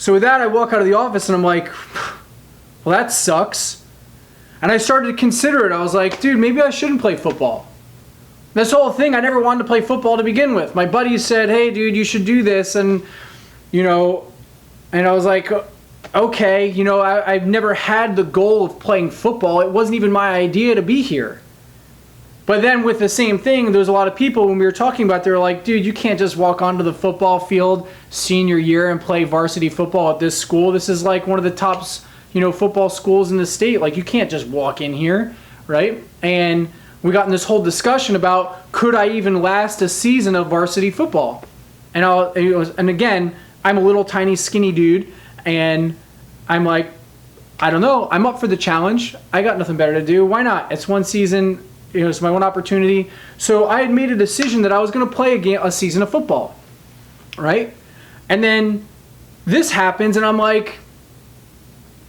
So with that, I walk out of the office and I'm like, well, that sucks. And I started to consider it. I was like, dude, maybe I shouldn't play football. This whole thing, I never wanted to play football to begin with. My buddies said, hey, dude, you should do this. And, and I was like, okay, I've never had the goal of playing football. It wasn't even my idea to be here. But then with the same thing, there's a lot of people when we were talking about, they were like, dude, you can't just walk onto the football field senior year and play varsity football at this school. This is like one of the top, football schools in the state. Like, you can't just walk in here, right? And we got in this whole discussion about, could I even last a season of varsity football? And again, I'm a little tiny skinny dude, and I'm like, I don't know. I'm up for the challenge. I got nothing better to do. Why not? It's one season. It's my one opportunity. So I had made a decision that I was going to play a season of football, right? And then this happens, and I'm like,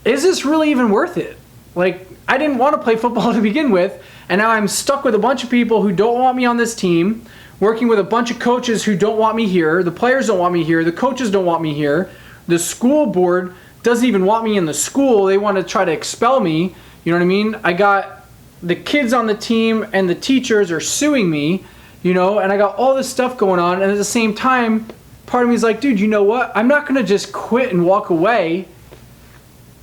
is this really even worth it? Like, I didn't want to play football to begin with, and now I'm stuck with a bunch of people who don't want me on this team, working with a bunch of coaches who don't want me here. The players don't want me here. The coaches don't want me here. The school board doesn't even want me in the school. They want to try to expel me. You know what I mean? I got the kids on the team and the teachers are suing me, and I got all this stuff going on. And at the same time, part of me is like, dude, you know what? I'm not going to just quit and walk away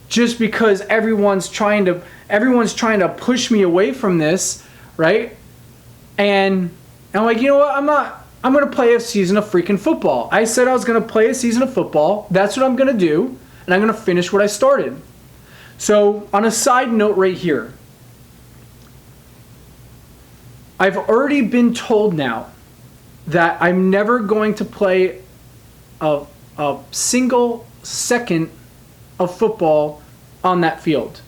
just because everyone's trying to push me away from this, right? And I'm like, you know what? I'm going to play a season of freaking football. I said I was going to play a season of football. That's what I'm going to do. And I'm going to finish what I started. So on a side note right here, I've already been told now that I'm never going to play a single second of football on that field.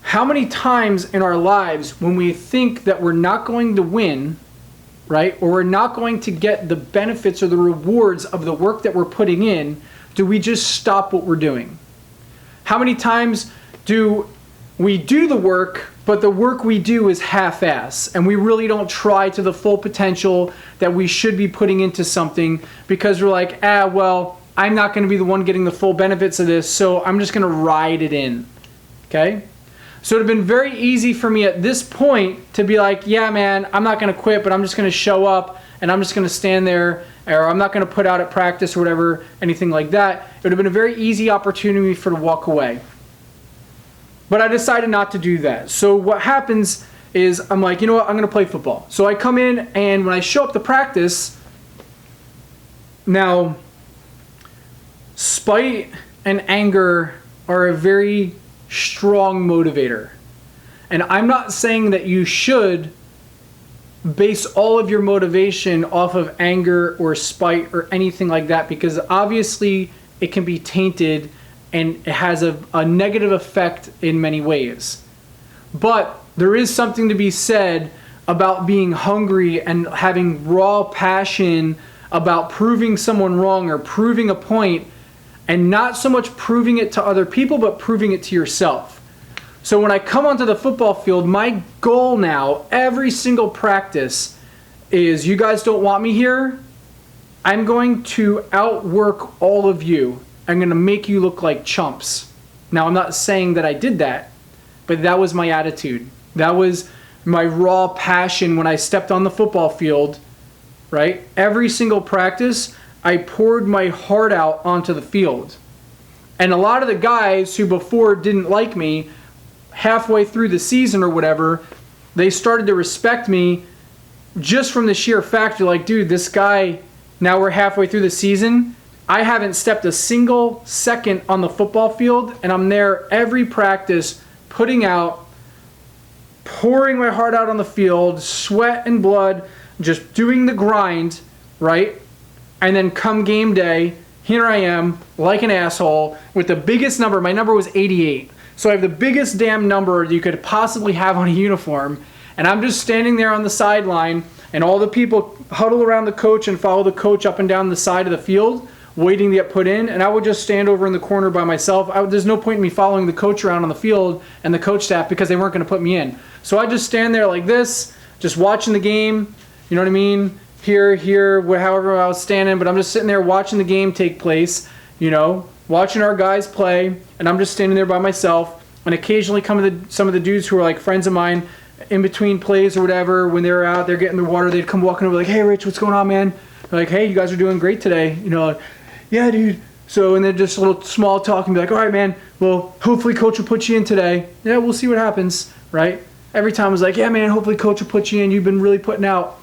How many times in our lives when we think that we're not going to win, right, or we're not going to get the benefits or the rewards of the work that we're putting in, do we just stop what we're doing? How many times do we do the work, but the work we do is half-ass, and we really don't try to the full potential that we should be putting into something because we're like, well, I'm not going to be the one getting the full benefits of this, so I'm just going to ride it in, okay? So it would have been very easy for me at this point to be like, yeah, man, I'm not going to quit, but I'm just going to show up, and I'm just going to stand there, or I'm not going to put out at practice or whatever, anything like that. It would have been a very easy opportunity for to walk away. But I decided not to do that. So what happens is I'm like, you know what, I'm going to play football. So I come in, and when I show up to practice, now, spite and anger are a very strong motivator. And I'm not saying that you should base all of your motivation off of anger or spite or anything like that, because obviously it can be tainted and it has a negative effect in many ways. But there is something to be said about being hungry and having raw passion about proving someone wrong or proving a point, and not so much proving it to other people, but proving it to yourself. So when I come onto the football field, my goal now, every single practice, is you guys don't want me here. I'm going to outwork all of you. I'm going to make you look like chumps. Now, I'm not saying that I did that, but that was my attitude. That was my raw passion when I stepped on the football field, right? Every single practice, I poured my heart out onto the field. And a lot of the guys who before didn't like me, halfway through the season or whatever, they started to respect me just from the sheer fact, you're like, dude, this guy, now we're halfway through the season, I haven't stepped a single second on the football field, and I'm there every practice, pouring my heart out on the field, sweat and blood, just doing the grind, right? And then come game day, here I am, like an asshole, with the biggest number. My number was 88. So I have the biggest damn number you could possibly have on a uniform, and I'm just standing there on the sideline, and all the people huddle around the coach and follow the coach up and down the side of the field, waiting to get put in, and I would just stand over in the corner by myself. There's no point in me following the coach around on the field and the coach staff because they weren't going to put me in. So I just stand there like this, just watching the game, you know what I mean? here, however I was standing, but I'm just sitting there watching the game take place, watching our guys play, and I'm just standing there by myself. And occasionally some of the dudes who are like friends of mine in between plays or whatever, when they were out there getting the water, they'd come walking over like, "Hey Rich, what's going on, man?" They're like, "Hey, you guys are doing great today." Like, "Yeah, dude." So, and then just a little small talk and be like, "All right, man, well, hopefully coach will put you in today." "Yeah, we'll see what happens," right? Every time I was like, "Yeah, man, hopefully coach will put you in. You've been really putting out."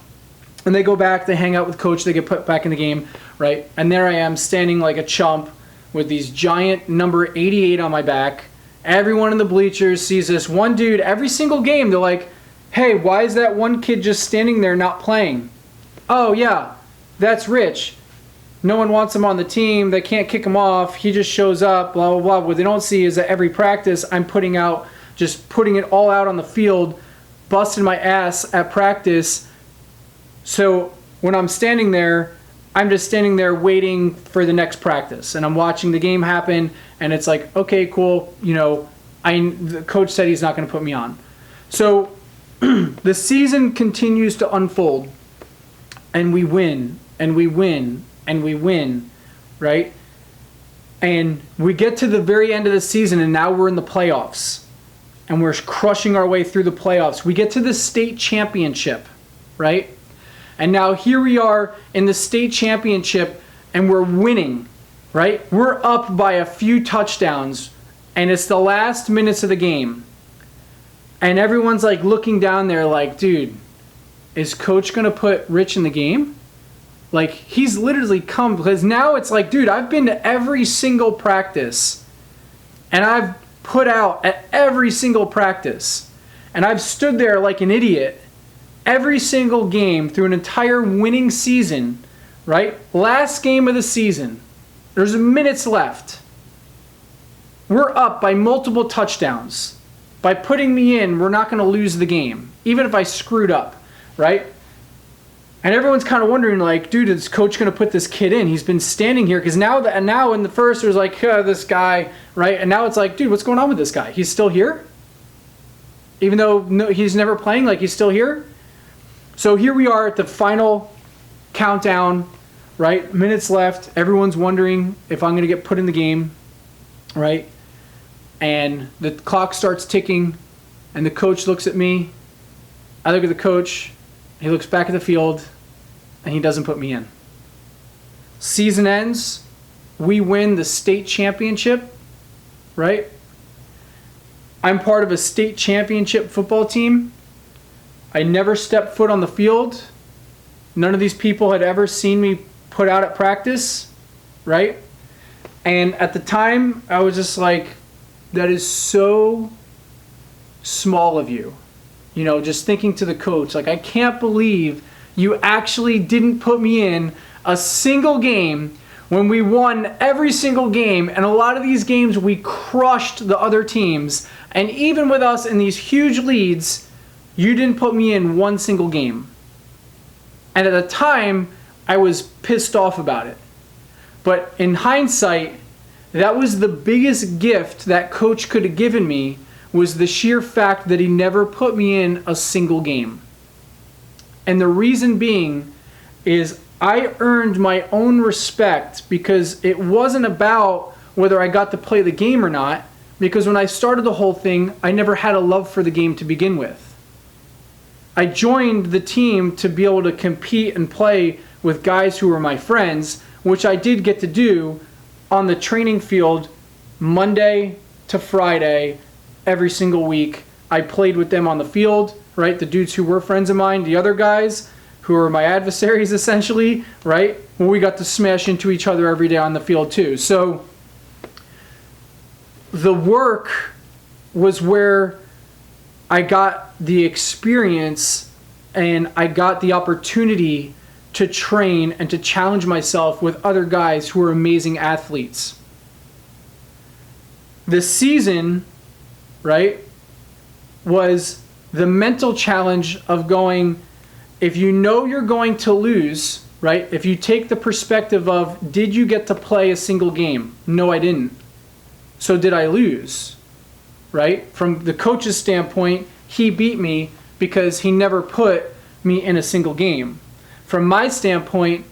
And they go back, they hang out with coach, they get put back in the game, right? And there I am standing like a chump with these giant number 88 on my back. Everyone in the bleachers sees this one dude every single game. They're like, "Hey, why is that one kid just standing there not playing?" "Oh, yeah, that's Rich. No one wants him on the team. They can't kick him off. He just shows up, blah, blah, blah." What they don't see is that every practice I'm putting it all out on the field, busting my ass at practice. So when I'm standing there, I'm just standing there waiting for the next practice, and I'm watching the game happen, and it's like, okay, cool, the coach said he's not going to put me on. So the season continues to unfold, and we win, and we win, and we win, right? And we get to the very end of the season, and now we're in the playoffs, and we're crushing our way through the playoffs. We get to the state championship, right? And now here we are in the state championship, and we're winning, right? We're up by a few touchdowns, and it's the last minutes of the game. And everyone's like looking down there like, dude, is coach going to put Rich in the game? Like, he's literally come, because now it's like, dude, I've been to every single practice, and I've put out at every single practice, and I've stood there like an idiot every single game through an entire winning season, right? Last game of the season, there's minutes left. We're up by multiple touchdowns. By putting me in, we're not going to lose the game, even if I screwed up, right? And everyone's kind of wondering, like, dude, is coach going to put this kid in? He's been standing here, because now in the first, there's like, this guy, right? And now it's like, dude, what's going on with this guy? He's still here? Even though he's never playing, like, he's still here? So here we are at the final countdown, right? Minutes left. Everyone's wondering if I'm going to get put in the game, right? And the clock starts ticking, and the coach looks at me. I look at the coach. He looks back at the field, and he doesn't put me in. Season ends. We win the state championship, right? I'm part of a state championship football team. I never stepped foot on the field. None of these people had ever seen me put out at practice, right? And at the time, I was just like, that is so small of you. Just thinking to the coach, like, I can't believe you actually didn't put me in a single game when we won every single game. And a lot of these games, we crushed the other teams. And even with us in these huge leads, you didn't put me in one single game. And at the time, I was pissed off about it. But in hindsight, that was the biggest gift that coach could have given me, was the sheer fact that he never put me in a single game. And the reason being is I earned my own respect, because it wasn't about whether I got to play the game or not, because when I started the whole thing, I never had a love for the game to begin with. I joined the team to be able to compete and play with guys who were my friends, which I did get to do on the training field Monday to Friday every single week. I played with them on the field, right? The dudes who were friends of mine, the other guys who were my adversaries essentially, right? Well, we got to smash into each other every day on the field too. So the work was where I got the experience, and I got the opportunity to train and to challenge myself with other guys who are amazing athletes. The season, right, was the mental challenge of going, if you know you're going to lose, right, if you take the perspective of, did you get to play a single game? No, I didn't. So did I lose? Right? From the coach's standpoint, he beat me because he never put me in a single game. from my standpoint,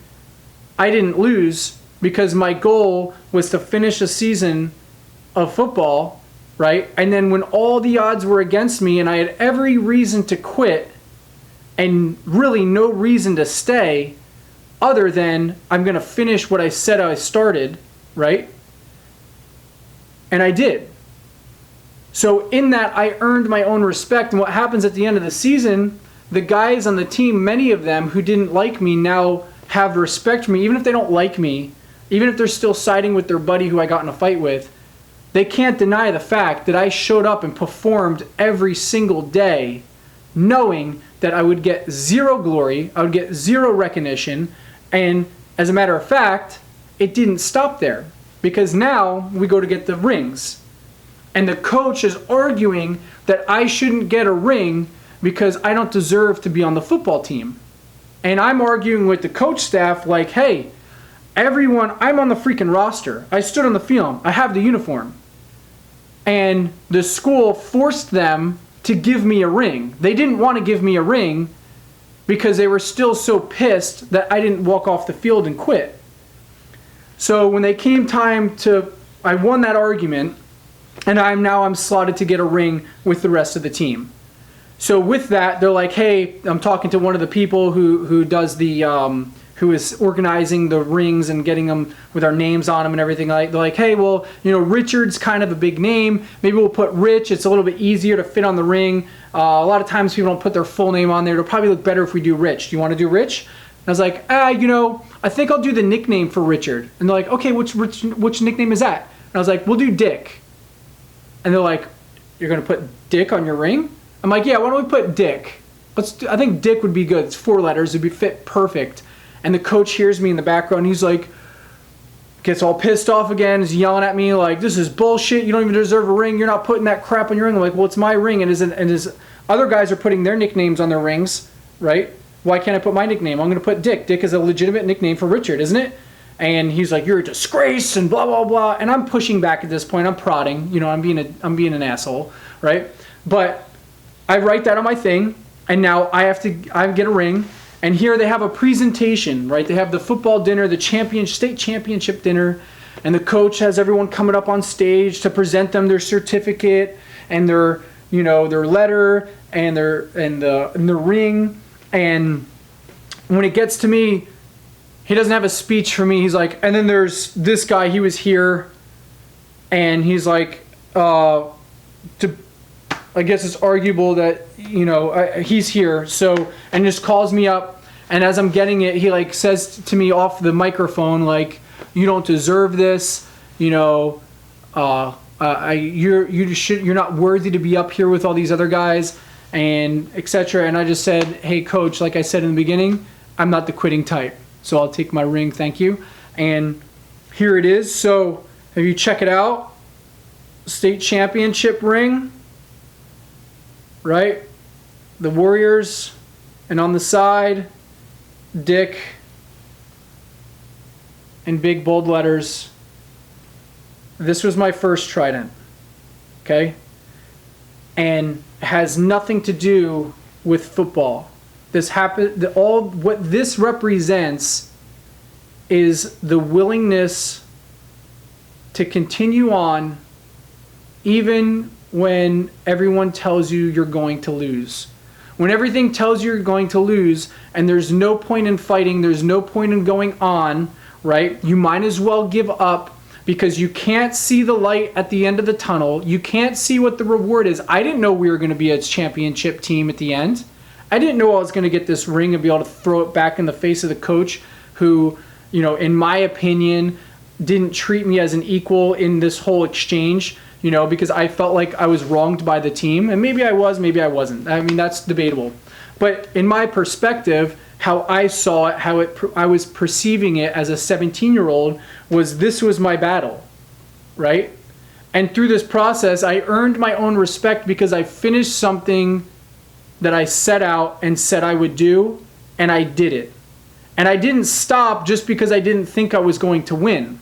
I didn't lose because my goal was to finish a season of football, right? And then when all the odds were against me and I had every reason to quit and really no reason to stay other than I'm going to finish what I said I started, right? And I did. So in that, I earned my own respect. And what happens at the end of the season, the guys on the team, many of them who didn't like me now have respect for me, even if they don't like me, even if they're still siding with their buddy who I got in a fight with. They can't deny the fact that I showed up and performed every single day knowing that I would get zero glory, I would get zero recognition, and as a matter of fact, it didn't stop there because now we go to get the rings. And the coach is arguing that I shouldn't get a ring because I don't deserve to be on the football team. And I'm arguing with the coach staff like, hey, everyone, I'm on the freaking roster. I stood on the field. I have the uniform. And the school forced them to give me a ring. They didn't want to give me a ring because they were still so pissed that I didn't walk off the field and quit. So when they came time to, I won that argument, and I'm slotted to get a ring with the rest of the team. So with that, they're like, hey, I'm talking to one of the people who does the, who is organizing the rings and getting them with our names on them and everything. They're like, hey, well, Richard's kind of a big name. Maybe we'll put Rich. It's a little bit easier to fit on the ring. A lot of times people don't put their full name on there. It'll probably look better if we do Rich. Do you want to do Rich? And I was like, I think I'll do the nickname for Richard. And they're like, okay, which nickname is that? And I was like, we'll do Dick. And they're like, you're going to put Dick on your ring? I'm like, yeah, why don't we put Dick? I think Dick would be good. It's 4 letters. It'd be fit perfect. And the coach hears me in the background. He's like, gets all pissed off again. He's yelling at me like, this is bullshit. You don't even deserve a ring. You're not putting that crap on your ring. I'm like, well, it's my ring. And his other guys are putting their nicknames on their rings, right? Why can't I put my nickname? I'm going to put Dick. Dick is a legitimate nickname for Richard, isn't it? And he's like, you're a disgrace and blah, blah, blah. And I'm pushing back at this point. I'm prodding. I'm being an asshole, right? But I write that on my thing, and now I get a ring. And here they have a presentation, right? They have the football dinner, the state championship dinner, and the coach has everyone coming up on stage to present them their certificate and their letter and the ring. And when it gets to me, he doesn't have a speech for me. He's like, and then there's this guy, he was here, and he's like, I guess it's arguable that, he's here. So, and just calls me up. And as I'm getting it, he like says to me off the microphone, like, you don't deserve this. You're not worthy to be up here with all these other guys, and etc. And I just said, hey, coach, like I said in the beginning, I'm not the quitting type. So I'll take my ring, thank you. And here it is. So if you check it out, state championship ring, right? The Warriors, and on the side, Dick, in big bold letters. This was my first Trident, okay? And has nothing to do with football. What this represents is the willingness to continue on even when everyone tells you you're going to lose. When everything tells you you're going to lose and there's no point in fighting, there's no point in going on, right? You might as well give up because you can't see the light at the end of the tunnel. You can't see what the reward is. I didn't know we were going to be a championship team at the end. I didn't know I was going to get this ring and be able to throw it back in the face of the coach who, in my opinion, didn't treat me as an equal in this whole exchange, because I felt like I was wronged by the team. And maybe I was, maybe I wasn't. I mean, that's debatable. But in my perspective, how I saw it, I was perceiving it as a 17-year-old this was my battle, right? And through this process, I earned my own respect because I finished something that I set out and said I would do, and I did it. And I didn't stop just because I didn't think I was going to win.